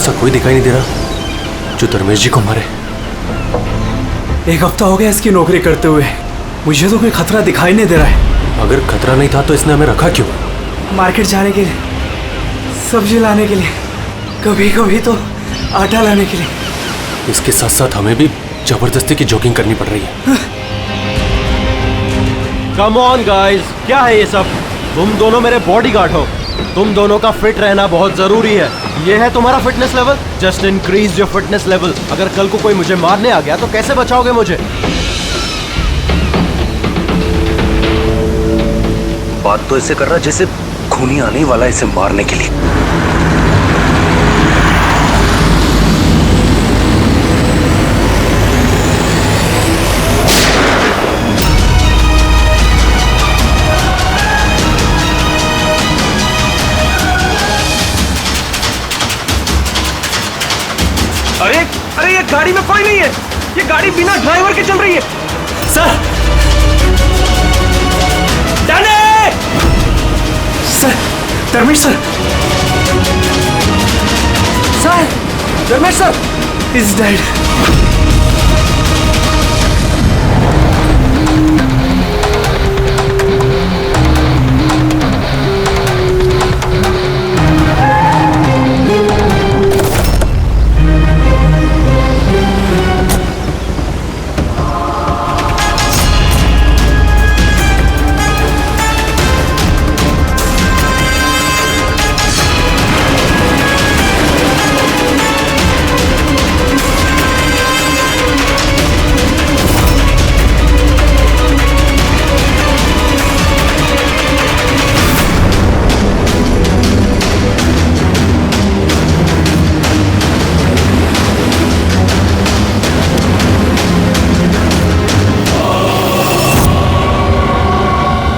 ऐसा कोई दिखाई नहीं दे रहा जो धर्मेश जी को मारे। 1 हफ्ता हो गया इसकी नौकरी करते हुए, मुझे तो कोई खतरा दिखाई नहीं दे रहा है। अगर खतरा नहीं था तो इसने हमें रखा क्यों? मार्केट जाने के लिए, सब्जी लाने के लिए, कभी कभी तो आटा लाने के लिए। इसके साथ साथ हमें भी जबरदस्ती की जॉगिंग करनी पड़ रही है। कम ऑन गाइस, क्या है ये सब? तुम दोनों मेरे बॉडीगार्ड हो, तुम दोनों का फिट रहना बहुत जरूरी है। ये है तुम्हारा fitness level? Just increase your fitness level. अगर कल को कोई मुझे मारने आ गया तो कैसे बचाओगे मुझे? बात तो ऐसे कर रहा जैसे खूनी आने वाला है इसे मारने के लिए। अरे ये गाड़ी में कोई नहीं है, ये गाड़ी बिना ड्राइवर के चल रही है। Sir, sir, Dharmesh sir, sir, Dharmesh sir is dead.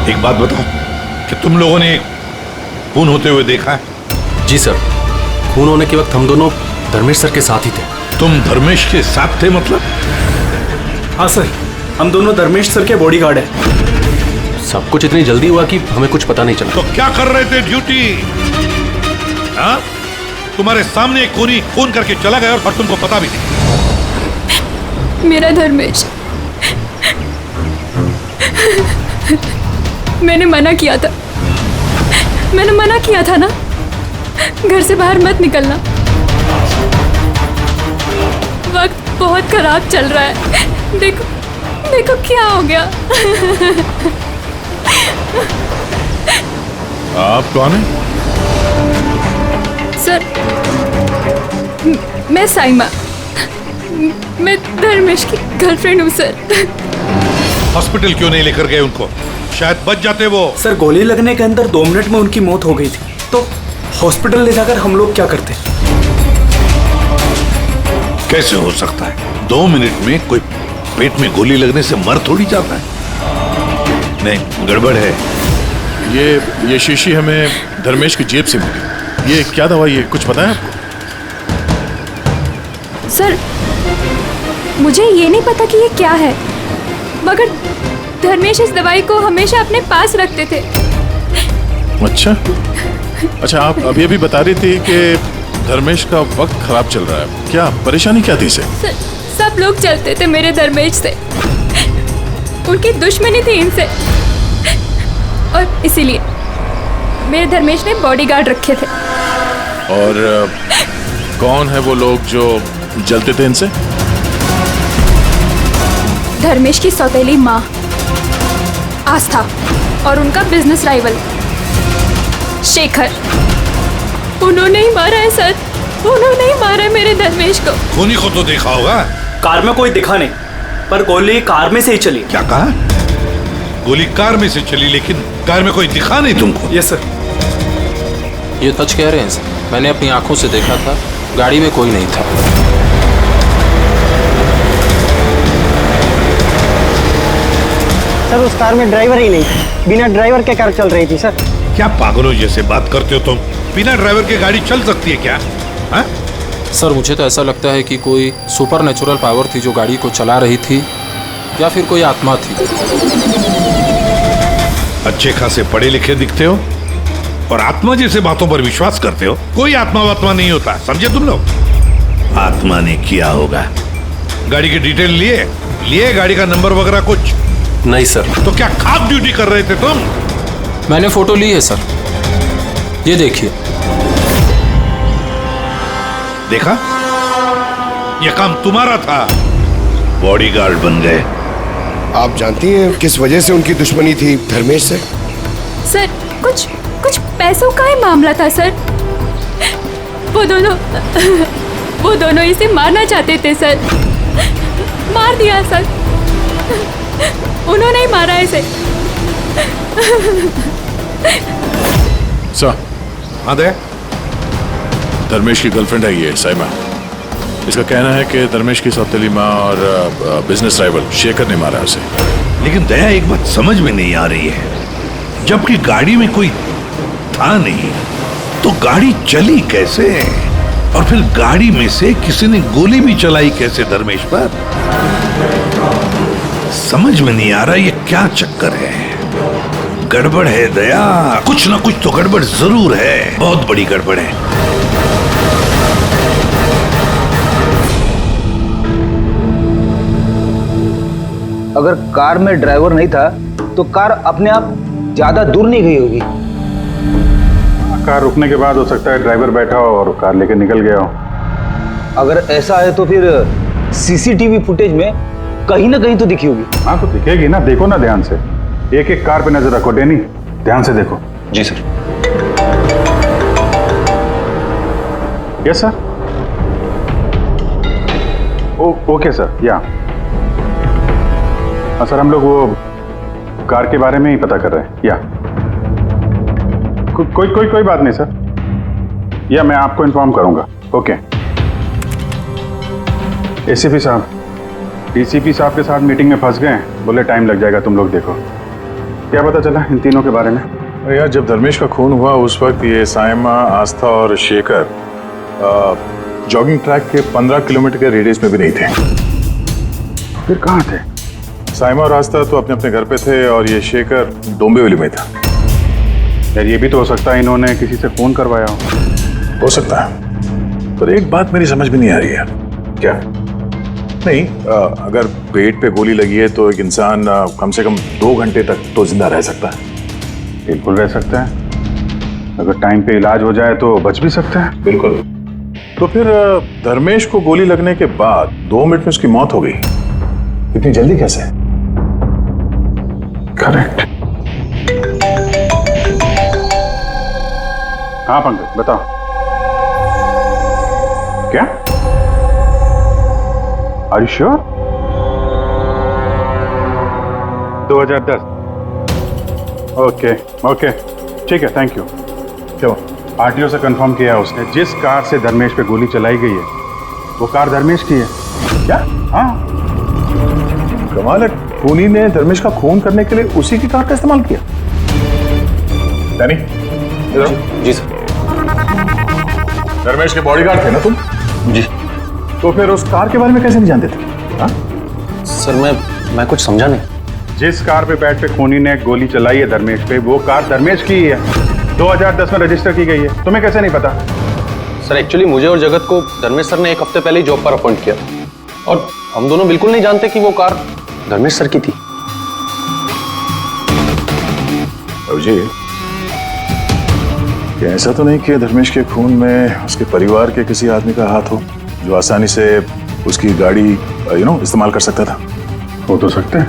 एक बात बताओ कि तुम लोगों ने खून होते हुए देखा है? जी सर, खून होने के वक्त हम दोनों धर्मेश सर के साथ ही थे। तुम धर्मेश के साथ थे मतलब? हाँ सर, हम दोनों धर्मेश सर के बॉडीगार्ड हैं। सब कुछ इतनी जल्दी हुआ कि हमें कुछ पता नहीं चला। तो क्या कर रहे थे ड्यूटी? हाँ, तुम्हारे सामने एक खूनी खून करके चला गया और तुमको पता भी नहीं। मेरा धर्मेश, मैंने मना किया था, मैंने मना किया था ना, घर से बाहर मत निकलना। वक्त बहुत खराब चल रहा है, देखो देखो क्या हो गया। आप कौन हैं? सर, मैं साइमा, मैं धर्मेश की गर्लफ्रेंड हूँ सर। हॉस्पिटल क्यों नहीं लेकर गए उनको? शायद बच जाते वो। सर, गोली लगने के अंदर 2 मिनट में उनकी मौत हो गई थी, तो हॉस्पिटल ले जाकर हम लोग क्या करते? कैसे हो सकता है? 2 मिनट में कोई पेट में गोली लगने से मर थोड़ी जाता है। नहीं, गड़बड़ है। ये शीशी हमें धर्मेश की जेब से मिली। ये क्या दवाई है, कुछ पता है आपको? सर, मुझे ये नहीं पता कि ये क्या है, मगर धर्मेश इस दवाई को हमेशा अपने पास रखते थे। अच्छा, आप अभी अभी बता रही थी कि धर्मेश का वक्त खराब चल रहा है। क्या परेशानी क्या थी इसे? सब लोग चलते थे मेरे धर्मेश से, उनकी दुश्मनी थी इनसे, और इसीलिए मेरे धर्मेश ने बॉडीगार्ड रखे थे। और कौन है वो लोग जो जलते थे इनसे? धर्मेश की सौतेली माँ आस्था और उनका बिजनेस राइवल शेखर। उन्होंने ही मारा है सर, उन्होंने ही मारा है मेरे धर्मेश को। खूनी को तो देखा होगा। कार में कोई दिखा नहीं, पर गोली कार में से ही चली। क्या कहा? गोली कार में से चली, लेकिन कार में कोई दिखा नहीं तुमको? Yes sir. ये सच कह रहे हैं सर, मैंने अपनी आंखों से देखा था, गाड़ी में कोई नहीं था। सर, उस कार में ड्राइवर ही नहीं था, बिना ड्राइवर के कार चल रही थी सर। क्या पागलों जैसे बात करते हो तुम? बिना ड्राइवर के गाड़ी चल सकती है क्या? हा? सर, मुझे तो ऐसा लगता है कि कोई सुपर नेचुरल पावर थी जो गाड़ी को चला रही थी, या फिर कोई आत्मा थी। अच्छे खासे पढ़े लिखे दिखते हो, और आत्मा जैसे बातों पर विश्वास करते हो। कोई आत्मा वात्मा नहीं होता, समझे तुम लोग। आत्मा ने किया होगा। गाड़ी की डिटेल लिए गाड़ी का नंबर वगैरह कुछ नहीं सर। तो क्या खास ड्यूटी कर रहे थे तुम? मैंने फोटो ली है सर, ये देखिए। देखा, ये काम तुम्हारा था, बॉडीगार्ड बन गए। आप जानती हैं किस वजह से उनकी दुश्मनी थी धर्मेश से? सर कुछ पैसों का ही मामला था सर। वो दोनों इसे मारना चाहते थे सर। मार दिया सर, उन्होंने ही मारा इसे। सर, हाँ दे। धर्मेश की गर्लफ्रेंड है ये साइमा। इसका कहना है कि धर्मेश की सौतेली माँ और बिजनेस राइवल शेखर ने मारा उसे। लेकिन दया, एक बात समझ में नहीं आ रही है, जबकि गाड़ी में कोई था नहीं तो गाड़ी चली कैसे? और फिर गाड़ी में से किसी ने गोली भी चलाई कैसे धर्मेश पर? समझ में नहीं आ रहा ये क्या चक्कर है। गड़बड़ है दया, कुछ ना कुछ तो गड़बड़ जरूर है, बहुत बड़ी गड़बड़ है। अगर कार में ड्राइवर नहीं था तो कार अपने आप ज्यादा दूर नहीं गई होगी। कार रुकने के बाद हो सकता है ड्राइवर बैठा हो और कार लेके निकल गया हो। अगर ऐसा है तो फिर सीसीटीवी फुटेज में कहीं ना कहीं तो दिखी होगी। हाँ तो दिखेगी ना, देखो ना ध्यान से। एक एक कार पे नजर रखो डैनी, ध्यान से देखो। जी sir. Yes sir. Okay sir. या हाँ सर, हम लोग वो कार के बारे में ही पता कर रहे हैं। या कोई बात नहीं सर, या मैं आपको इन्फॉर्म करूंगा। ओके। एसीपी साहब, डीसीपी साहब के साथ मीटिंग में फंस गए, बोले टाइम लग जाएगा, तुम लोग देखो। क्या पता चला इन तीनों के बारे में? यार, जब धर्मेश का खून हुआ उस वक्त ये साइमा, आस्था और शेखर जॉगिंग ट्रैक के 15 किलोमीटर के रेडियस में भी नहीं थे। फिर कहाँ थे? साइमा और आस्था तो अपने अपने घर पे थे और ये शेखर डोंबिवली में था। यार ये भी तो हो सकता है इन्होंने किसी से फोन करवाया हो सकता है, पर एक बात मेरी समझ में नहीं आ रही है। क्या? नहीं, अगर पेट पे गोली लगी है तो एक इंसान कम से कम 2 घंटे तक तो जिंदा रह सकता है। बिल्कुल रह सकता है, अगर टाइम पे इलाज हो जाए तो बच भी सकता है। बिल्कुल। तो फिर धर्मेश को गोली लगने के बाद 2 मिनट में उसकी मौत हो गई, इतनी जल्दी कैसे? करेक्ट। हाँ पंकज बताओ। क्या? Are you sure? 2010। ओके ठीक है, थैंक यू। चलो, आरटीओ से कंफर्म किया उसने, जिस कार से धर्मेश पे गोली चलाई गई है वो कार धर्मेश की है। क्या? हाँ। कमाल है, खूनी ने धर्मेश का खून करने के लिए उसी की कार का इस्तेमाल किया। डैनी, जी सर। धर्मेश के बॉडीगार्ड थे ना तुम? जी। तो फिर उस कार के बारे में कैसे नहीं जानते थे? हाँ? सर मैं कुछ समझा नहीं। जिस कार पे बैठ के खूनी ने गोली चलाई है धर्मेश पे, वो कार धर्मेश की ही है, 2010 में रजिस्टर की गई है। तुम्हें कैसे नहीं पता? सर एक्चुअली मुझे और जगत को धर्मेश सर ने 1 हफ्ते पहले ही जॉब पर अपॉइंट किया और हम दोनों बिल्कुल नहीं जानते कि वो कार धर्मेश सर की थी। अभिजीत, क्या ऐसा तो नहीं कि धर्मेश के खून में उसके परिवार के किसी आदमी का हाथ हो जो आसानी से उसकी गाड़ी इस्तेमाल कर सकता था? हो तो सकते हैं,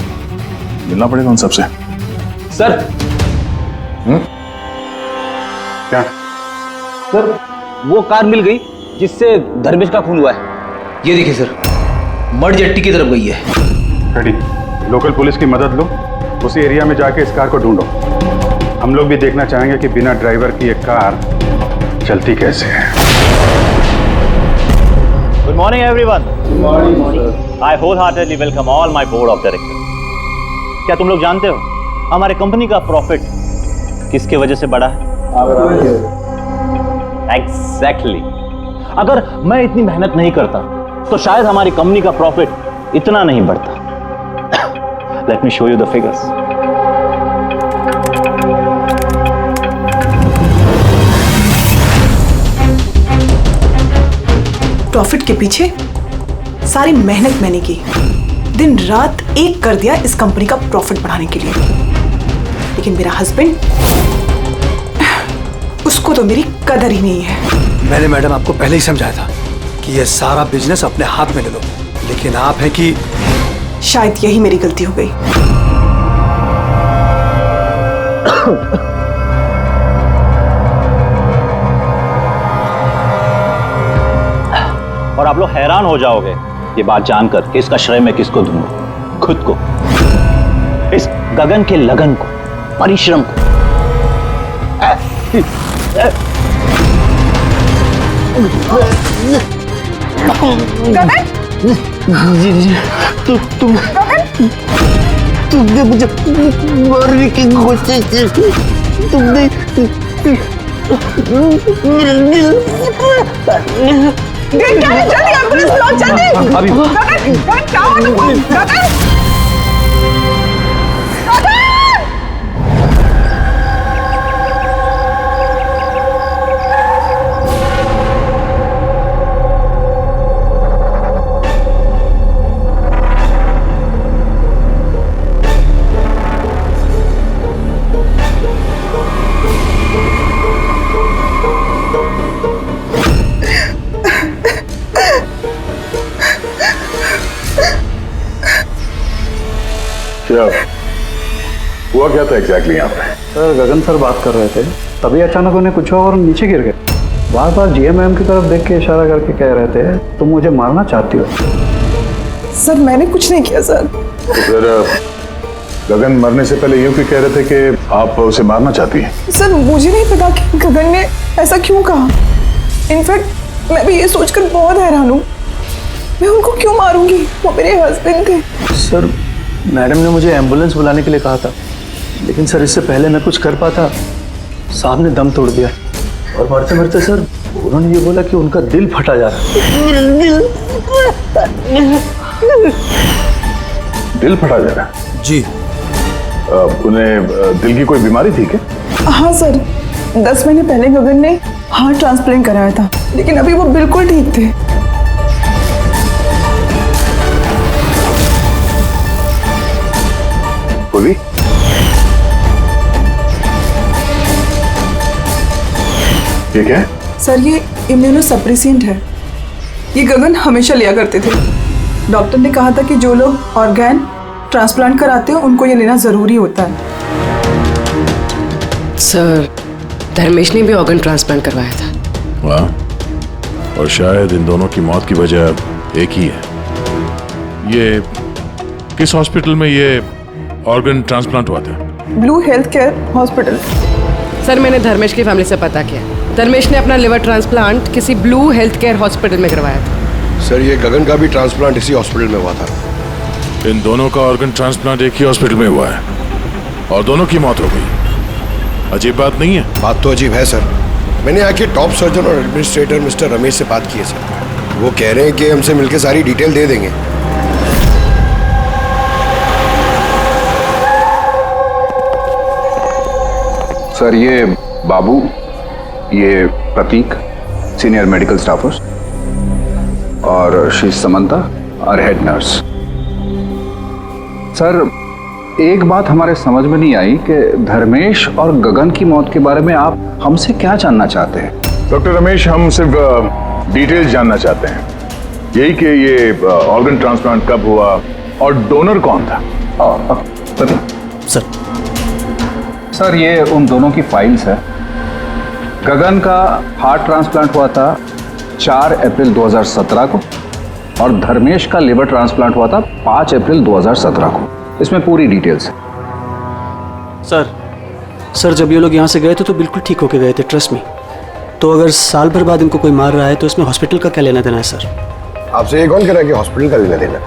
मिलना पड़ेगा उन सबसे। सर। क्या? सर वो कार मिल गई जिससे धर्मेश का खून हुआ है। ये देखिए सर, मड जेट्टी की तरफ गई है। रेडी, लोकल पुलिस की मदद लो, उसी एरिया में जाके इस कार को ढूंढो। हम लोग भी देखना चाहेंगे कि बिना ड्राइवर की एक कार चलती कैसे है। Good morning everyone. Good morning. I wholeheartedly welcome all my board of directors. क्या तुम लोग जानते हो हमारे कंपनी का प्रॉफिट किसके वजह से बढ़ा है? Exactly. अगर मैं इतनी मेहनत नहीं करता तो शायद हमारी कंपनी का प्रॉफिट इतना नहीं बढ़ता। Let me show you the figures. Profit के पीछे सारी मेहनत मैंने की, दिन रात एक कर दिया इस कंपनी का प्रॉफिट बढ़ाने के लिए। लेकिन मेरा हस्बैंड, उसको तो मेरी कदर ही नहीं है। मैंने मैडम आपको पहले ही समझाया था कि ये सारा बिजनेस अपने हाथ में ले लो, लेकिन आप है कि शायद यही मेरी गलती हो गई। और आप लोग हैरान हो जाओगे ये बात जानकर कि इसका श्रेय मैं किसको दूंगा। खुद को, इस गगन के लगन को, परिश्रम को। गगन? तुमने मुझे मारने की कोशिश की। तुमने जल्दी एम्बुलेंस बुलाओ, जल्दी। गगन, गगन क्या हुआ तुमको? गगन, हुआ क्या था एग्जैक्टली यहाँ पे? सर गगन सर बात कर रहे थे, तभी अचानक उन्हें कुछ हुआ और नीचे गिर गए। बार बार जीएम की तरफ देख के इशारा करके कह रहे थे तुम मुझे मारना चाहती हो। सर मैंने कुछ नहीं किया सर। तो फिर गगन मरने से पहले यूं क्यों कह रहे थे कि आप उसे मारना चाहती हैं? सर मुझे नहीं पता कि गगन ने ऐसा क्यों कहा। इनफैक्ट मैं भी ये सोचकर बहुत हैरान हूँ, मैं उनको क्यों मारूंगी, वो मेरे हस्बैंड थे। सर मैडम ने मुझे एम्बुलेंस बुलाने के लिए कहा था, लेकिन सर इससे पहले मैं कुछ कर पाता, साहब ने दम तोड़ दिया। और मरते मरते सर उन्होंने ये बोला कि उनका दिल फटा जा रहा है। दिल फटा जा रहा है? जी। उन्हें दिल की कोई बीमारी थी क्या? हाँ सर, 10 महीने पहले गगन ने हार्ट ट्रांसप्लांट कराया था, लेकिन अभी वो बिल्कुल ठीक थे। बोली? ये क्या है? सर ये इम्यूनोसप्रेसेंट है, ये गगन हमेशा लिया करते थे। डॉक्टर ने कहा था कि जो लोग ऑर्गन ट्रांसप्लांट कराते हैं उनको ये लेना जरूरी होता है। सर धर्मेश ने भी ऑर्गन ट्रांसप्लांट करवाया था। वाह, और शायद इन दोनों की मौत की वजह एक ही है। ये किस हॉस्पिटल में ये ऑर्गन ट्रांसप्लांट हुआ था? Blue health care hospital. Sir मैंने धर्मेश की फैमिली से पता किया, धर्मेश ने अपना लिवर ट्रांसप्लांट किसी ब्लू हेल्थ केयर हॉस्पिटल में करवाया था। सर ये गगन का भी ट्रांसप्लांट इसी हॉस्पिटल में हुआ था। इन दोनों का ऑर्गन ट्रांसप्लांट एक ही हॉस्पिटल में हुआ है और दोनों की मौत हो गई। अजीब बात नहीं है? बात तो अजीब है सर। मैंने आके टॉप सर्जन और एडमिनिस्ट्रेटर मिस्टर रमेश से बात की है सर। वो कह रहे हैं कि हमसे मिलकर सारी डिटेल दे देंगे। सर ये बाबू, ये प्रतीक, सीनियर मेडिकल स्टाफर्स, और शी समंता और हेड नर्स। सर एक बात हमारे समझ में नहीं आई कि धर्मेश और गगन की मौत के बारे में आप हमसे क्या जानना चाहते हैं? डॉक्टर रमेश, हम सिर्फ डिटेल्स जानना चाहते हैं, यही कि ये ऑर्गन ट्रांसप्लांट कब हुआ और डोनर कौन था। प्रतीक सर ये उन दोनों की फाइल्स है। गगन का हार्ट ट्रांसप्लांट हुआ था 4 अप्रैल 2017 को और धर्मेश का लिवर ट्रांसप्लांट हुआ था 5 अप्रैल 2017 को। इसमें पूरी डिटेल्स है। सर जब ये लोग यहाँ से गए थे तो बिल्कुल ठीक होके गए थे, ट्रस्ट मी। तो अगर साल भर बाद इनको कोई मार रहा है तो इसमें हॉस्पिटल का क्या लेना देना है सर? आपसे ये कौन कह रहा है कि हॉस्पिटल का लेना देना?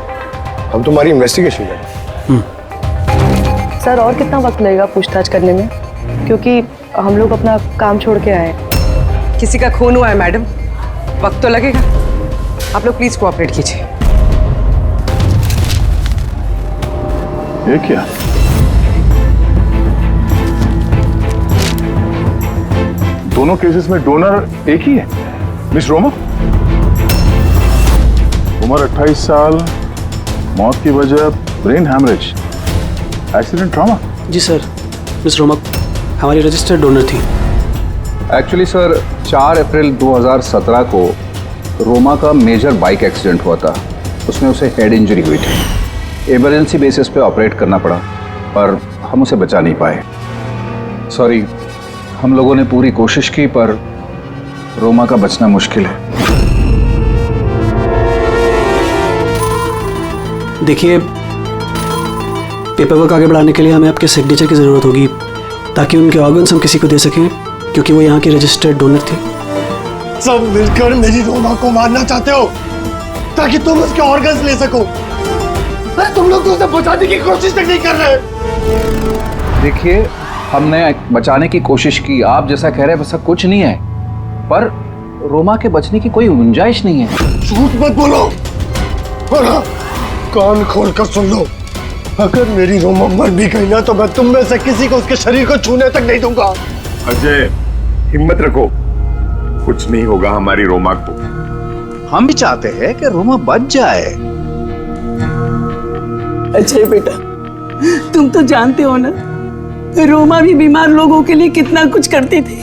हम तुम्हारी इन्वेस्टिगेशन करें। सर और कितना वक्त लगेगा पूछताछ करने में, क्योंकि हम लोग अपना काम छोड़ के आए। किसी का खून हुआ है मैडम, वक्त तो लगेगा। आप लोग प्लीज कोऑपरेट कीजिए। ये क्या? दोनों केसेस में डोनर एक ही है, मिस रोमा। उम्र 28 साल, मौत की वजह ब्रेन हैमरेज, एक्सीडेंट ट्रॉमा। जी सर, मिस रोमा हमारी रजिस्टर्ड डोनर थी। एक्चुअली सर 4 अप्रैल 2017 को रोमा का मेजर बाइक एक्सीडेंट हुआ था। उसमें उसे हेड इंजरी हुई थी। इमरजेंसी बेसिस पे ऑपरेट करना पड़ा, पर हम उसे बचा नहीं पाए। सॉरी, हम लोगों ने पूरी कोशिश की, पर रोमा का बचना मुश्किल है। देखिए, पेपर वर्क आगे बढ़ाने के लिए हमें आपके सिग्नेचर की ज़रूरत होगी, ताकि उनके ऑर्गन्स हम किसी को दे सकें, क्योंकि वो यहाँ की रजिस्टर्ड डोनर थी। सब मिलकर मेरी रोमा को मारना चाहते हो ताकि तुम उसके ऑर्गन्स ले सको। अरे तुम लोग तो उसे बचाने की कोशिश तक नहीं कर रहे। देखिए, हमने बचाने की कोशिश की, आप जैसा कह रहे हैं वैसा कुछ नहीं है, पर रोमा के बचने की कोई गुंजाइश नहीं है। झूठ मत बोलो, बोलो, कान खोल कर सुन लो। अगर मेरी रोमा मर भी गई ना, तो मैं तुम में से किसी को उसके शरीर को छूने तक नहीं दूंगा। अजय, हिम्मत रखो, कुछ नहीं होगा हमारी रोमा को। हम भी चाहते हैं कि रोमा बच जाए। अजय बेटा, तुम तो जानते हो ना, रोमा भी बीमार लोगों के लिए कितना कुछ करती थी।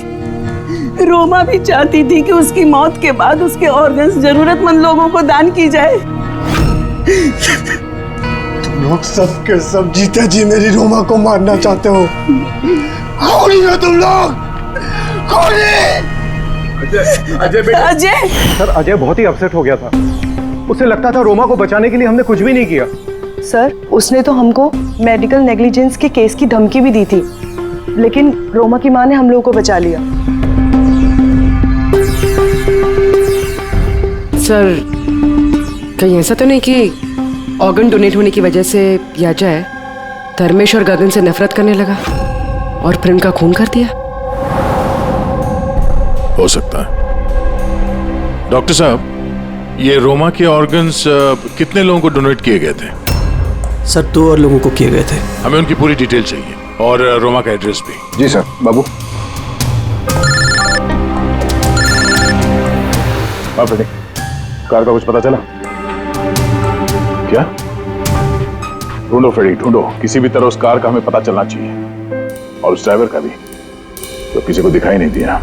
रोमा भी चाहती थी कि उसकी मौत के बाद उसके ऑर्गन्स जरूरतमंद लोगों को दान की जाए। तुम लोग सब के सब जीते जी मेरी रोमा को मारना चाहते हो। कौन हो तुम लोग? कौन है? अजय बेटा। अजय सर, अजय बहुत ही अपसेट हो गया था। उसे लगता था रोमा को बचाने के लिए हमने कुछ भी नहीं किया। सर, उसने तो हमको मेडिकल नेग्लिजेंस के केस की धमकी भी दी थी, लेकिन रोमा की माँ ने हम लोगों को बचा लिया। सर, कहीं ऐसा तो नहीं कि ऑर्गन डोनेट होने की वजह से याचा धर्मेश और गगन से नफरत करने लगा और फिर उनका खून कर दिया? हो सकता है। डॉक्टर साहब, ये रोमा के ऑर्गन्स कितने लोगों को डोनेट किए गए थे? सर, 2 और लोगों को किए गए थे। हमें उनकी पूरी डिटेल चाहिए और रोमा का एड्रेस भी। जी सर। बाबू, आप बेटे, कार का कुछ पता चला क्या? ढूंढो फ्रेडी, ढूंढो, किसी भी तरह उस कार का हमें पता चलना चाहिए, और उस ड्राइवर का भी, तो किसी को दिखाई नहीं दिया।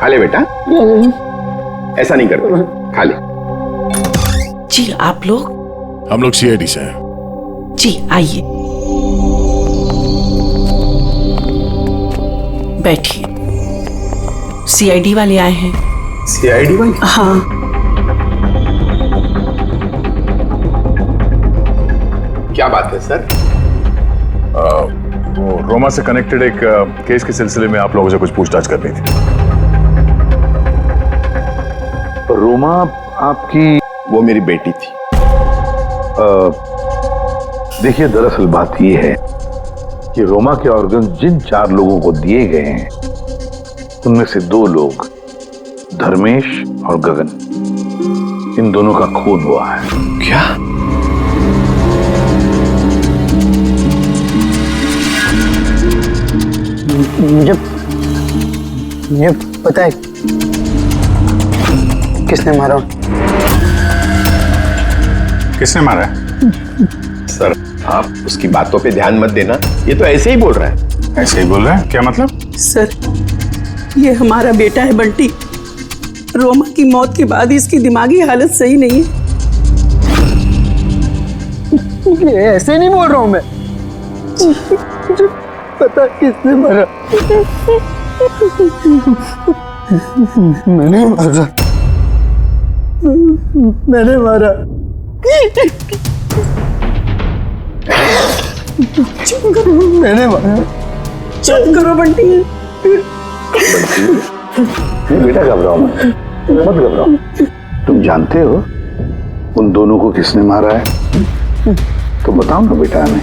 खा ले बेटा, ऐसा नहीं करते, खा ले। जी, आप लोग? हम लोग सीआईडी से हैं। जी, आइए बैठिए। सीआईडी वाले आए हैं। सीआईडी वाले? हाँ। क्या बात है सर? वो रोमा से कनेक्टेड एक केस के सिलसिले में आप लोगों से कुछ पूछताछ करनी थी। रोमा आपकी? वो मेरी बेटी थी। देखिए, दरअसल बात यह है कि रोमा के ऑर्गन जिन 4 लोगों को दिए गए हैं, उनमें से 2 लोग, धर्मेश और गगन, इन दोनों का खून हुआ है। क्या? मुझे पता है किसने मारा। किसने मारा है? सर, आप उसकी बातों पे ध्यान मत देना, ये तो ऐसे ही बोल रहा है। ऐसे ही बोल रहा है? क्या मतलब? सर, ये हमारा बेटा है बंटी। रोमा की मौत के बाद इसकी दिमागी हालत सही नहीं है। ऐसे नहीं बोल रहा हूं मैं। मुझे पता किसने मारा। मैंने मारा। मैंने मारा। मैंने मारा। चुप करो बंटी। बेटा, घबराओ मत, मत घबराओ। तुम जानते हो उन दोनों को किसने मारा है? तो बताओ ना बेटा हमें।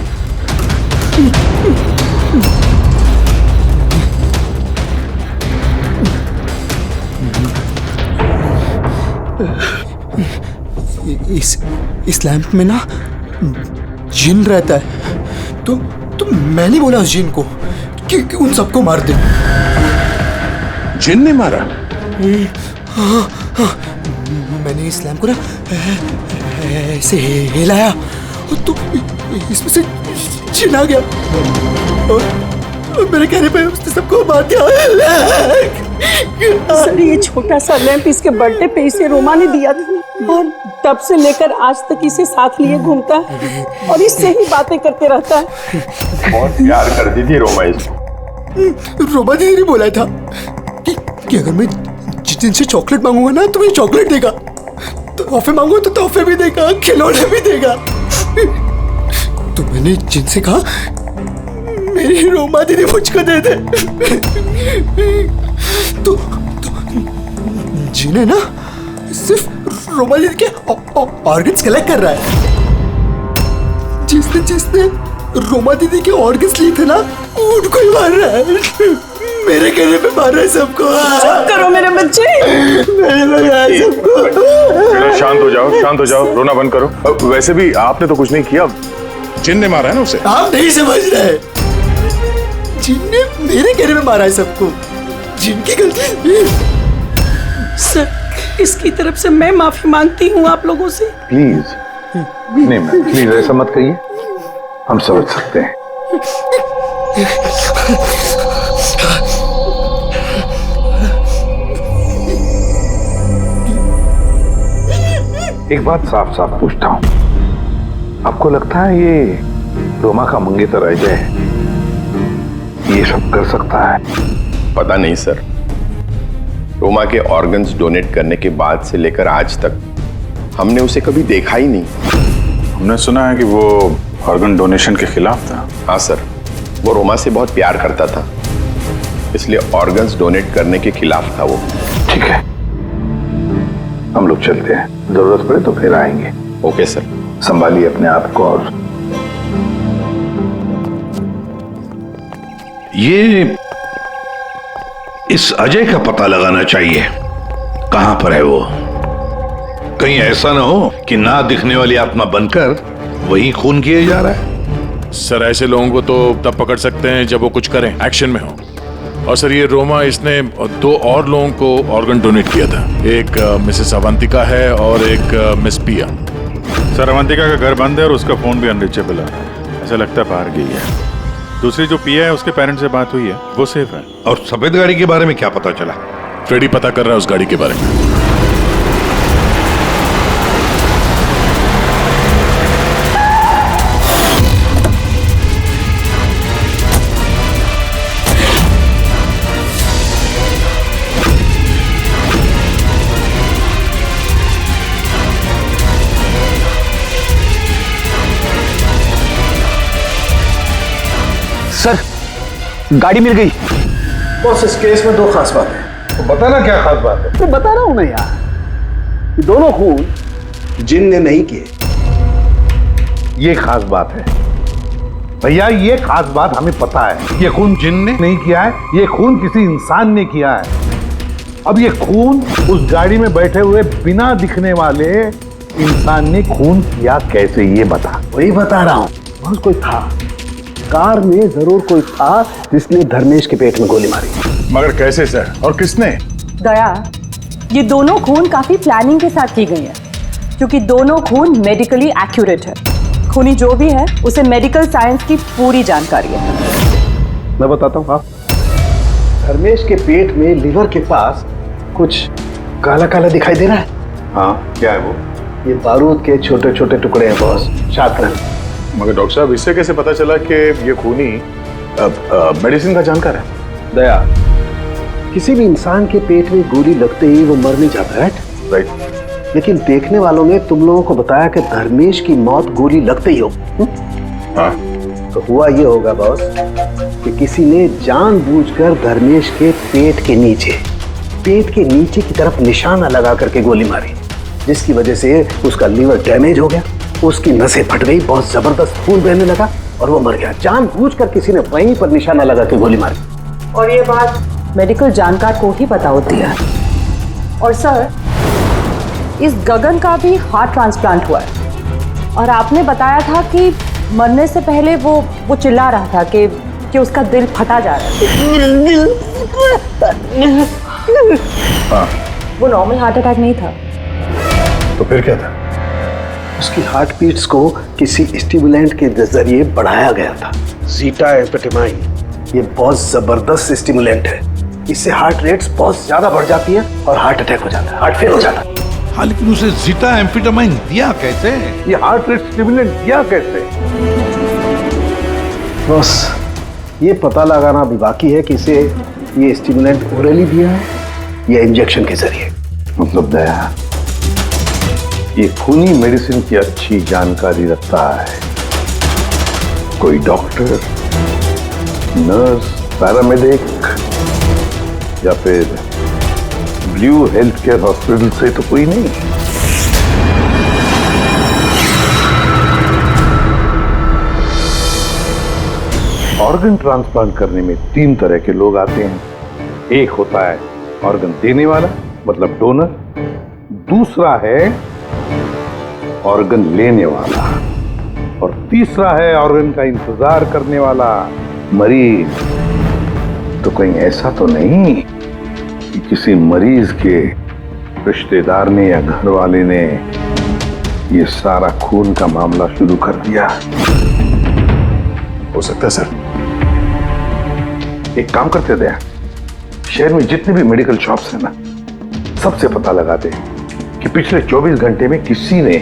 इस लैंप में ना जिन रहता है। तो मैंने बोला उस जिन को कि उन सबको मार दे। जिन ने मारा? हाँ, मैंने इस लैंप को ना ऐसे हिलाया तो इसमें से जिन आ गया और मेरे कहने पे उसने सबको मार दिया। सर ये छोटा सा लैंप इसके बर्थडे पे इसे रोमा ने दिया था और तब से लेकर आज तक इसे साथ लिए घूमता है और इससे ही बातें करते रहता है। बहुत प्यार करती थी रोमा इसको। रोमा दीदी ने बोला था कि अगर मैं जिनसे चॉकलेट मांगूंगा ना तो मुझे चॉकलेट देगा, तोहफे मांगूंगा तो तोहफे भी देगा, खिलौने भी देगा। तो मैंने जिनसे कहा मेरी रोमा दीदी मुझको दे दे। तो जिन है ना सिर्फ रोमा दीदी के ऑर्गन्स कलेक्ट कर रहा है। जिसने रोमा दीदी के ऑर्गन्स लिए थे ना उनको ही मार रहा है। मेरे कहने पे मार रहा है सबको। चुप करो मेरे बच्चे। बेटा शांत हो जाओ, रोना बंद करो। वैसे भी आपने तो कुछ नहीं किया, जिन ने मारा है ना उसे। आप नहीं समझ रहे, जिन ने मेरे कहने पे मारा है सबको, जिनकी गलती। सर इसकी तरफ से मैं माफी मांगती हूँ आप लोगों से। प्लीज नहीं मैम, प्लीज ऐसा मत कहिए, हम समझ सकते हैं। एक बात साफ साफ पूछता हूं, आपको लगता है ये रोमा का मंगेतर अजय ये सब कर सकता है? पता नहीं सर, रोमा के ऑर्गन्स डोनेट करने के बाद से लेकर आज तक हमने उसे कभी देखा ही नहीं। हमने सुना है कि वो ऑर्गन डोनेशन के खिलाफ था। हाँ सर, वो रोमा से बहुत प्यार करता था, इसलिए ऑर्गन्स डोनेट करने के खिलाफ था वो। ठीक है, हम लोग चलते हैं, जरूरत पड़े तो फिर आएंगे। Okay sir. संभालिए अपने आप को। और ये इस अजय का पता लगाना चाहिए, कहां पर है वो। कहीं ऐसा ना हो कि ना दिखने वाली आत्मा बनकर वही खून किए जा रहा है। सर ऐसे लोगों को तो तब पकड़ सकते हैं जब वो कुछ करें, एक्शन में हो। और सर ये रोमा इसने 2 और लोगों को ऑर्गन डोनेट किया था, एक मिसेस अवंतिका है और एक मिस पिया। सर अवंतिका का घर बंद है और उसका फोन भी अनरीचेबल है, ऐसा लगता है बाहर गई है। दूसरी जो पिया है उसके पेरेंट्स से बात हुई है, वो सेफ है। और सफेद गाड़ी के बारे में क्या पता चला? फ्रेडी पता कर रहा है उस गाड़ी के बारे में। सर गाड़ी मिल गई। बॉस इस केस में 2 खास बात है। तो बताना क्या खास बात है? तो बता रहा हूं ना यार, ये दोनों खून जिन ने नहीं किए। ये खास बात है भैया, ये खास बात हमें पता है। ये खून जिन ने नहीं किया है, ये खून किसी इंसान ने किया है। अब ये खून उस गाड़ी में बैठे हुए बिना दिखने वाले इंसान ने खून किया कैसे, ये बता। वही बता रहा हूं, बस कोई था कार में, जरूर कोई था जिसने धर्मेश के पेट में गोली मारी। मगर कैसे सर, और किसने? दया, ये दोनों खून काफी प्लानिंग के साथ की गई है, क्योंकि दोनों खून मेडिकली एक्यूरेट है। खूनी जो भी है उसे मेडिकल साइंस की पूरी जानकारी है। मैं बताता हूँ आप, धर्मेश के पेट में लिवर के पास कुछ काला काला दिखाई दे रहा है। हाँ क्या है वो? ये बारूद के छोटे छोटे टुकड़े हैं बॉस, शातरंज। मगर डॉक्टर साहब इससे कैसे पता चला कि ये खूनी मेडिसिन का जानकार है? दया, किसी भी इंसान के पेट में गोली लगते ही वो मर नहीं जाता, राइट। लेकिन देखने वालों ने तुम लोगों को बताया कि धर्मेश की मौत गोली लगते ही हो। हाँ। तो हुआ ये होगा बॉस कि किसी ने जानबूझकर धर्मेश के पेट के नीचे की तरफ निशाना लगा करके गोली मारी, जिसकी वजह से उसका लीवर डैमेज हो गया, उसकी नसें फट गई, बहुत जबरदस्त खून बहने लगा और वो मर गया। जानबूझकर किसी ने वहीं पर निशाना लगा के गोली मारी। और ये बात मेडिकल जानकार को ही पता होती है। और सर, इस गगन का भी हार्ट ट्रांसप्लांट हुआ है और आपने बताया था कि मरने से पहले वो चिल्ला रहा था कि उसका दिल फटा जा रहा है। हाँ। वो नॉर्मल हार्ट अटैक नहीं था। तो फिर क्या था? उसकी हार्ट बीट्स को किसी स्टिमुलेंट के जरिए बढ़ाया गया था। जीटा एम्फेटामाइन ये बहुत जबरदस्त स्टिमुलेंट है। इससे हार्ट रेट्स बहुत ज्यादा बढ़ जाती है और हार्ट अटैक हो जाता है, हार्ट फेल हो जाता है। हाँ, लेकिन उसे जीटा एम्फेटामाइन दिया कैसे? ये हार्ट रेट स्टिमुलेंट दिया कैसे? बस ये पता लगाना अभी बाकी है कि इसे ये स्टिमुलेंट ओरली दिया है या इंजेक्शन के जरिए। मतलब दया, ये खूनी मेडिसिन की अच्छी जानकारी रखता है। कोई डॉक्टर, नर्स, पैरामेडिक या फिर ब्लू हेल्थ केयर हॉस्पिटल से तो कोई नहीं। ऑर्गन ट्रांसप्लांट करने में 3 तरह के लोग आते हैं। एक होता है ऑर्गन देने वाला, मतलब डोनर। दूसरा है ऑर्गन लेने वाला और तीसरा है ऑर्गन का इंतजार करने वाला, मरीज। तो कहीं ऐसा तो नहीं कि किसी मरीज के रिश्तेदार ने या घर वाले ने ये सारा खून का मामला शुरू कर दिया? हो सकता है सर। एक काम करते दया, शहर में जितने भी मेडिकल शॉप्स हैं ना, सबसे पता लगा दे कि पिछले 24 घंटे में किसी ने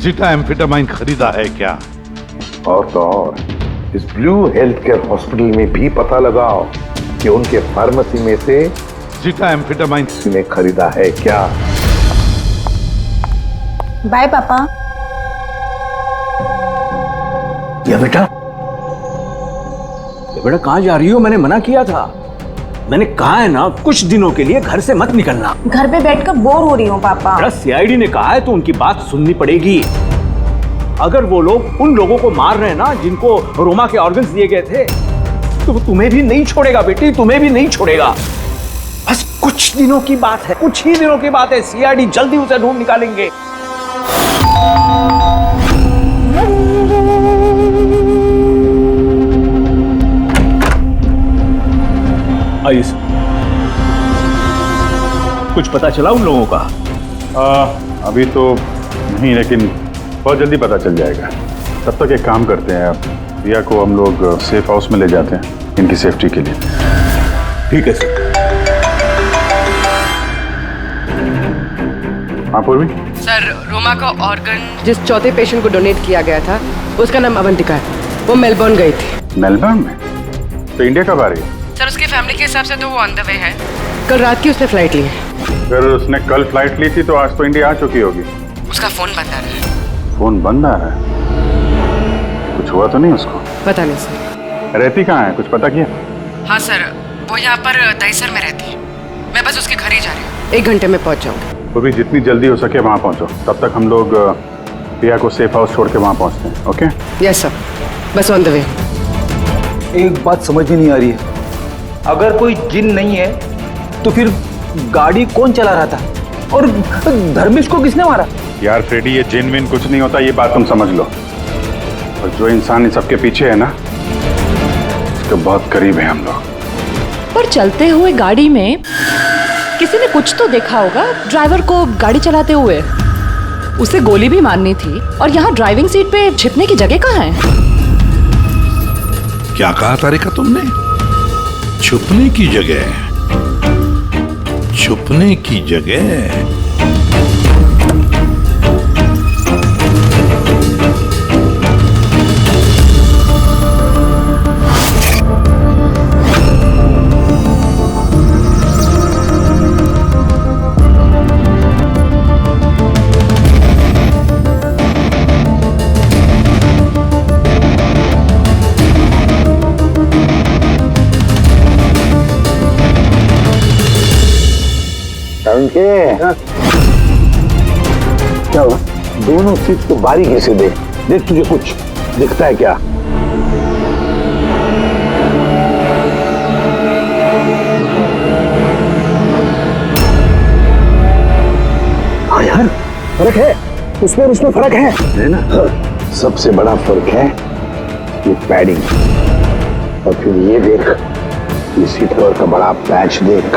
जीटा एम्फेटामाइन खरीदा है क्या? और तो और इस ब्लू हेल्थ केयर हॉस्पिटल में भी पता लगाओ कि उनके फार्मेसी में से जीटा एम्फेटामाइन किसी ने खरीदा है क्या। बाय पापा। या बेटा कहाँ जा रही हो? मैंने मना किया था। मैंने कहा है ना, कुछ दिनों के लिए घर से मत निकलना। घर पे बैठकर बोर हो रही हूँ पापा। बेटा सीआईडी ने कहा है तो उनकी बात सुननी पड़ेगी। अगर वो लोग उन लोगों को मार रहे हैं ना जिनको रोमा के ऑर्गन्स दिए गए थे, तो वो तुम्हें भी नहीं छोड़ेगा बेटी, तुम्हें भी नहीं छोड़ेगा। बस कुछ दिनों की बात है, कुछ ही दिनों की बात है। सीआईडी जल्दी उसे ढूंढ निकालेंगे। आइए सर। कुछ पता चला उन लोगों का? अभी तो नहीं, लेकिन बहुत जल्दी पता चल जाएगा। तब तक एक काम करते हैं, रिया को हम लोग सेफ हाउस में ले जाते हैं इनकी सेफ्टी के लिए। ठीक है सर। हाँ पूर्वी। सर, रोमा का ऑर्गन जिस चौथे पेशेंट को डोनेट किया गया था, उसका नाम अवंतिका है। वो मेलबर्न गई थी। मेलबर्न में? तो इंडिया कब आ रही है? सर, उसकी फैमिली के हिसाब से तो वो ऑन द वे है। कल रात की उसने फ्लाइट ली है। अगर उसने कल फ्लाइट ली थी तो आज तो इंडिया आ चुकी होगी। उसका फोन बंद आ रहा है। फोन बंद आ रहा है? कुछ हुआ तो नहीं उसको? पता नहीं सर। रहती कहाँ है, कुछ पता किया? हाँ सर, वो यहाँ पर दहीसर में रहती है। मैं बस उसके घर ही जा रही हूँ। 1 घंटे में पहुँच जाऊँगी। तो भी जितनी जल्दी हो सके वहाँ पहुँचो। तब तक हम लोग रिया को सेफ हाउस छोड़ के वहाँ पहुँचते हैं। ओके? यस सर, बस ऑन द वे। एक बात समझ में नहीं आ रही है, अगर कोई जिन नहीं है तो फिर गाड़ी कौन चला रहा था और धर्मेश को किसने मारा? यार फ्रेडी, ये जिन विन कुछ नहीं होता, ये बात तुम समझ लो। और जो इंसान इन सबके पीछे है ना, उसके बहुत करीब है हम लोग। पर चलते हुए गाड़ी में किसी ने कुछ तो देखा होगा ड्राइवर को गाड़ी चलाते हुए। उसे गोली भी मारनी थी और यहाँ ड्राइविंग सीट पे छिपने की जगह कहाँ है? क्या कहा तारिका तुमने? छुपने की जगह? छुपने की जगह? क्या हुआ? दोनों सीट को बारीकी से देख। देख, तुझे कुछ दिखता है क्या? हाँ यार, फर्क है, उसमें और उसमें फर्क है ना? सबसे बड़ा फर्क है ये पैडिंग। और फिर ये देख, इसी तरह का बड़ा पैच देख,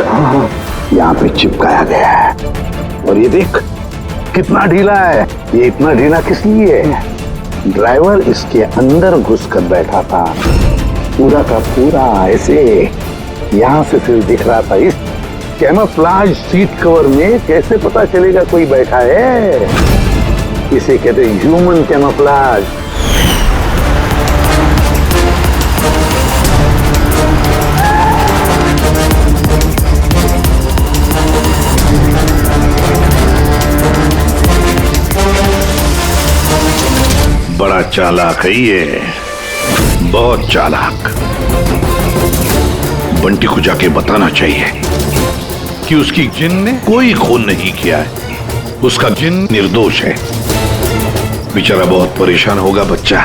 यहाँ पे चिपकाया गया है। और ये देख कितना ढीला है। ये इतना ढीला किस लिए है? ड्राइवर इसके अंदर घुस कर बैठा था, पूरा का पूरा ऐसे यहाँ से फिर दिख रहा था। इस कैमोफ्लेज सीट कवर में कैसे पता चलेगा कोई बैठा है? इसे कहते हैं ह्यूमन कैमोफ्लेज। बड़ा चालाक है ये, बहुत चालाक। बंटी को जाके बताना चाहिए कि उसकी जिन ने कोई खून नहीं किया है, उसका जिन निर्दोष है। बेचारा बहुत परेशान होगा बच्चा।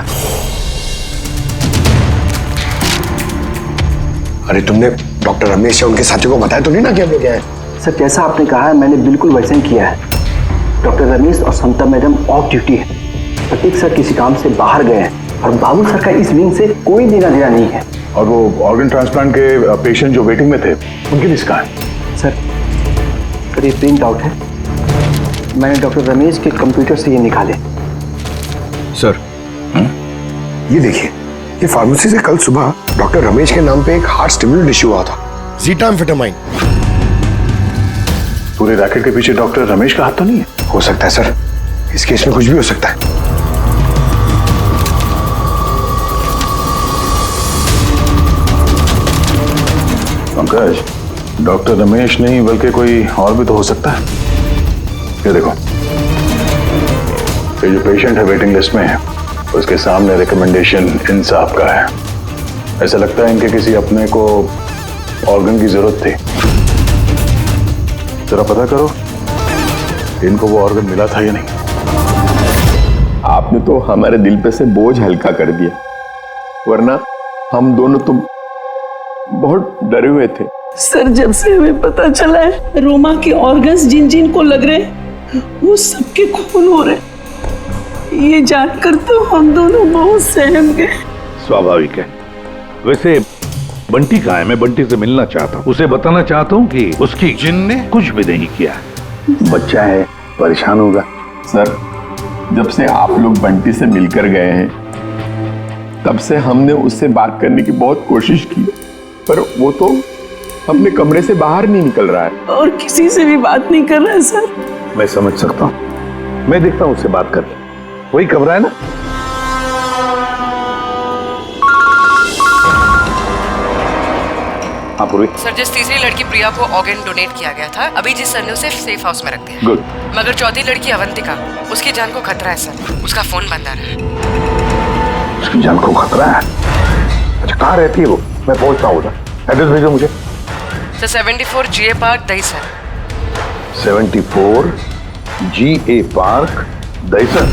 अरे तुमने डॉक्टर रमेश या उनके साथियों को बताया तो नहीं ना कि हम लोग हैं? सर जैसा आपने कहा है मैंने बिल्कुल वैसे ही किया है। डॉक्टर रमेश और समता मैडम ऑफ ड्यूटी है। प्रतीक सर किसी काम से बाहर गए हैं और बाबू सर का इस विंग से कोई लेना देना नहीं है। और वो ऑर्गन ट्रांसप्लांट के पेशेंट जो वेटिंग में थे उनकी लिस्ट कहाँ है? सर ये प्रिंट आउट है, मैंने डॉक्टर रमेश के कंप्यूटर से ये निकाले। सर ये देखिए, ये फार्मेसी से कल सुबह डॉक्टर रमेश के नाम पे एक हार्ट स्टिमुलेंट इश्यू हुआ था, ज़ीटाम्फेटामाइन। पूरे रैकेट के पीछे डॉक्टर रमेश का हाथ तो नहीं है? हो सकता है सर, इस केस में कुछ भी हो सकता है। पंकज, डॉक्टर रमेश नहीं बल्कि कोई और भी तो हो सकता है। ये देखो, ये जो पेशेंट है वेटिंग लिस्ट में है, उसके सामने रिकमेंडेशन इंसाफ का है। ऐसा लगता है इनके किसी अपने को ऑर्गन की जरूरत थी। जरा पता करो इनको वो ऑर्गन मिला था या नहीं। आपने तो हमारे दिल पे से बोझ हल्का कर दिया, वरना हम दोनों तो बहुत डरे हुए थे। सर जब से हमें पता चला है रोमा के ऑर्गन्स जिन जिन को लग रहे हैं वो सबके खून हो रहे, ये जानकर तो हम दोनों बहुत सहम गए। स्वाभाविक है। वैसे बंटी कहाँ है? मैं बंटी से मिलना चाहता हूँ, उसे बताना चाहता हूँ कि उसकी जिन ने कुछ भी नहीं किया। बच्चा है, परेशान होगा। सर जब से आप लोग बंटी से मिलकर गए हैं तब से हमने उससे बात करने की बहुत कोशिश की, पर वो तो अपने कमरे से बाहर नहीं निकल रहा है और किसी से भी बात नहीं कर रहा है। सर मैं समझ सकता हूँ, मैं देखता हूँ उससे बात करके। वही कमरा है ना? हाँ पूर्वी। सर जिस तीसरी लड़की प्रिया को ऑर्गन डोनेट किया गया था, अभी जिस सर ने उसे सेफ हाउस में रख दिया। गुड। मगर चौथी लड़की अवंतिका, उसकी जान को खतरा है सर, उसका फोन बंद आ रहा है। उसकी जान को खतरा है? अच्छा कहाँ रहती है वो? मैं पहुंचता हूँ उधर। एड्रेस भेजो मुझे। Sir 74 GA park Dahisar. 74 GA park Dahisar.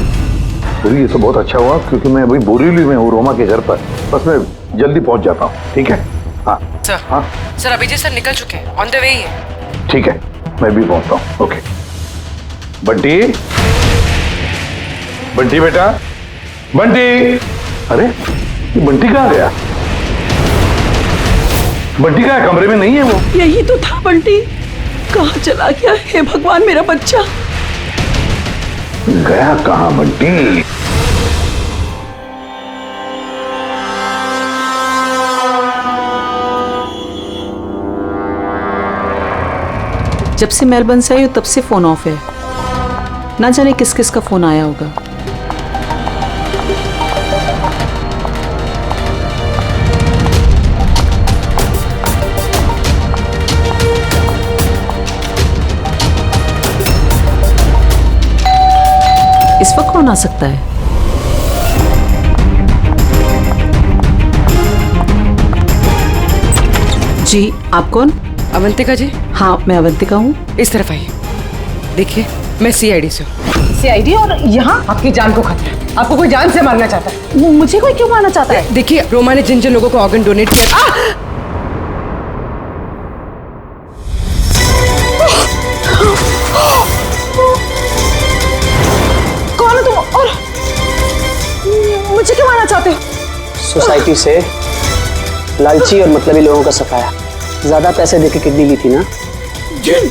पूरी ये तो बहुत अच्छा हुआ क्योंकि मैं अभी बोरीवली में हूँ रोमा के घर पर। बस मैं जल्दी पहुंच जाता हूँ, ठीक है? हाँ सर। हाँ सर अभिजीत सर निकल चुके हैं, ऑन द वे ही है। ठीक है, मैं भी पहुंचता हूँ। ओके। बंटी, बंटी बेटा, बंटी। अरे ये बंटी कहाँ गया? बंटी कहाँ है? कमरे में नहीं है वो? यही तो था बंटी, कहाँ चला गया? हे भगवान मेरा बच्चा गया कहाँ बंटी? जब से मेलबर्न से आई हो तब से फोन ऑफ है, ना जाने किस किस का फोन आया होगा। इस वक्त कौन आ सकता है? जी आप कौन? अवंतिका जी। हाँ मैं अवंतिका हूँ। इस तरफ आइए, देखिए मैं CID से हूँ। CID और यहाँ आपकी जान को खतरा है, आपको कोई जान से मारना चाहता है। मुझे कोई क्यों मारना चाहता है? देखिए रोमा ने जिन जिन लोगों को ऑर्गन डोनेट किया। सोसाइटी से लालची और मतलबी लोगों का सफाया। ज्यादा पैसे देके किडनी ली थी ना? जिन,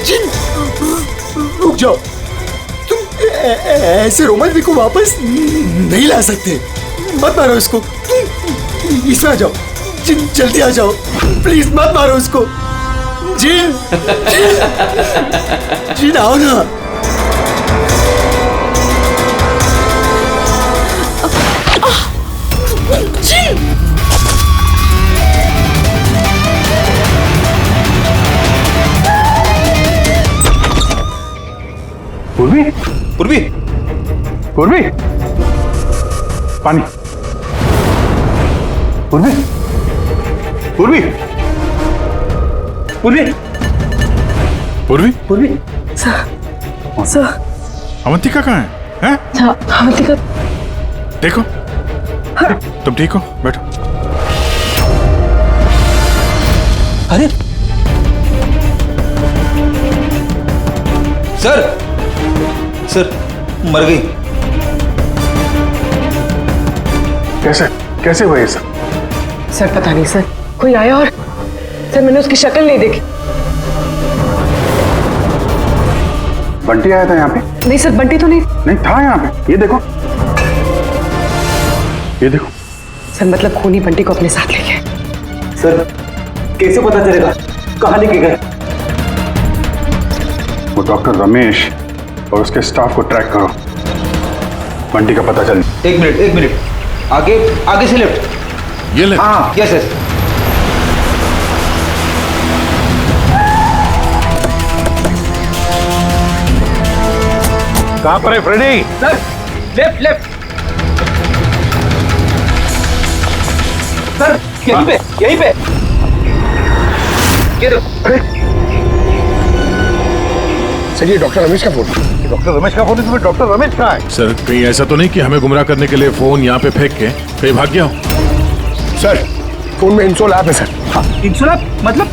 जिन, रुक जाओ। तुम ऐसे रोमांस को वापस नहीं ला सकते। मत मारो इसको। इसमें आ जाओ। जिन, जल्दी आ जाओ। प्लीज मत मारो उसको। जिन, जिन, जिन आओ ना। जिन। पूर्वी, पूर्वी, पूर्वी, पानी। पूर्वी, पूर्वी, पूर्वी, पूर्वी, पूर्वी। सर, अवंतिका कहाँ है? हैं? अवंतिका देखो, तुम ठीक हो? बैठो। अरे सर, सर मर गई। कैसे कैसे हुआ ये सब? सर पता नहीं सर, कोई आया और सर मैंने उसकी शक्ल नहीं देखी। बंटी आया था यहाँ पे? नहीं सर, बंटी तो नहीं। नहीं था यहाँ पे। ये देखो, ये देखो। सर मतलब खूनी बंटी को अपने साथ ले गए। सर कैसे पता चलेगा कहाँ लेके गए? वो डॉक्टर रमेश और उसके स्टाफ को ट्रैक करो, बंटी का पता चल। एक मिनट, आगे आगे से लेफ्ट। ये लेफ्ट? हाँ यस यस। कहाँ पर है Freddy? Sir left left. Sir यहीं पे, यहीं पे। ये सर ये डॉक्टर रमेश का फोन। डॉक्टर रमेश का फोन? इसमें डॉक्टर रमेश कहाँ है? सर कहीं ऐसा तो नहीं कि हमें गुमराह करने के लिए फोन यहाँ पे फेंक के कहीं भाग गया हो? सर फोन में इंसोल ऐप है सर। इंसोल ऐप मतलब?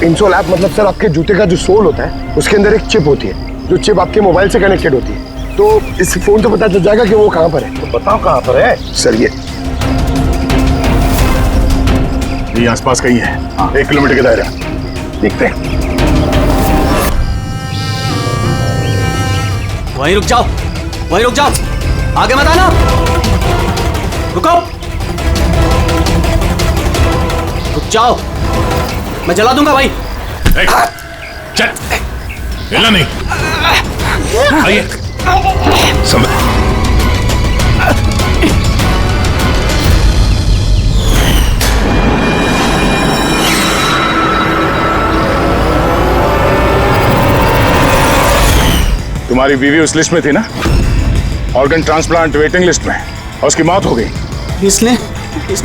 इंसोल ऐप मतलब सर आपके जूते का जो सोल होता है उसके अंदर एक चिप होती है, जो चिप आपके मोबाइल से कनेक्टेड होती है। तो इस फोन से पता चल जाएगा कि वो कहाँ पर है। तो बताओ कहाँ पर है? सर ये आसपास कहीं है। 1 किलोमीटर के दायरा। देखते हैं। वहीं रुक जाओ, वहीं रुक जाओ, आगे मत आना। रुको, रुक जाओ, मैं जला दूंगा भाई। चल, हिला नहीं। आइए। तुम्हारी बीवी उस लिस्ट में थी ना, ऑर्गन ट्रांसप्लांट वेटिंग लिस्ट में, और उसकी मौत हो गई। इसने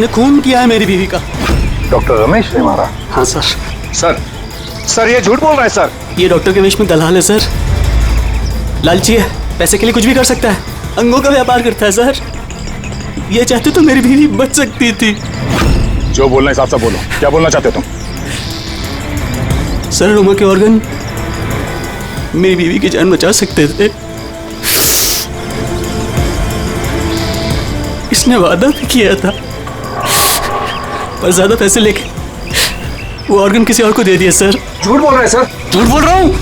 खून किया है मेरी बीवी का। डॉक्टर रमेश ने मारा? हाँ सर। सर ये झूठ बोल रहा है सर। ये डॉक्टर के वेश में दलाल है सर, लालची है, पैसे के लिए कुछ भी कर सकता है, अंगों का व्यापार करता है सर। ये चाहते तो मेरी बीवी बच सकती थी। जो बोलना है साफ साफ बोलो, क्या बोलना चाहते हो तुम? सर रोमा के ऑर्गन मेरी बीवी की जान बचा सकते थे। इसने वादा भी किया था, पर ज्यादा पैसे लेके वो ऑर्गन किसी और को दे दिया सर। झूठ बोल रहा है सर। झूठ बोल रहा हूँ?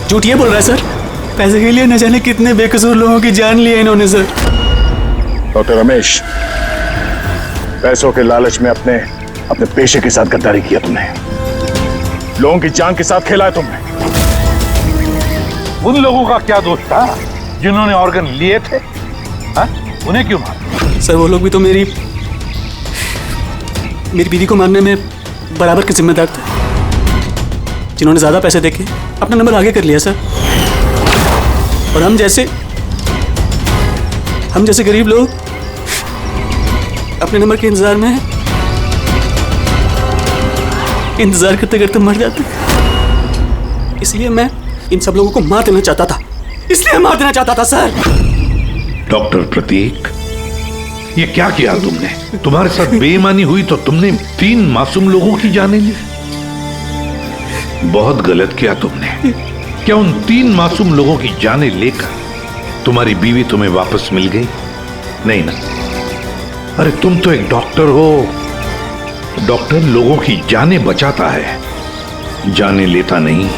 झूठ ये बोल रहा है सर, पैसे के लिए न जाने कितने बेकसूर लोगों की जान ली है इन्होंने सर। डॉक्टर रमेश, पैसों के लालच में अपने पेशे के साथ गद्दारी किया तुमने, लोगों की जान के साथ खेला है तुमने। उन लोगों का क्या दोष था जिन्होंने ऑर्गन लिए थे? हा? उन्हें क्यों मारा? सर वो लोग भी तो मेरी बीवी को मारने में बराबर के जिम्मेदार थे, जिन्होंने ज्यादा पैसे देके अपना नंबर आगे कर लिया सर। और हम जैसे गरीब लोग अपने नंबर के इंतजार में इंतजार करते करते मर जाते। इसलिए मैं इन सब लोगों को मार देना चाहता था, इसलिए मार देना चाहता था सर। डॉक्टर प्रतीक, ये क्या किया तुमने? तुम्हारे साथ बेईमानी हुई तो तुमने 3 मासूम लोगों की जानें ली। बहुत गलत किया तुमने। क्या उन 3 मासूम लोगों की जानें लेकर तुम्हारी बीवी तुम्हें वापस मिल गई? नहीं ना, अरे तुम तो एक डॉक्टर हो। डॉक्टर लोगों की जानें बचाता है, जानें लेता नहीं।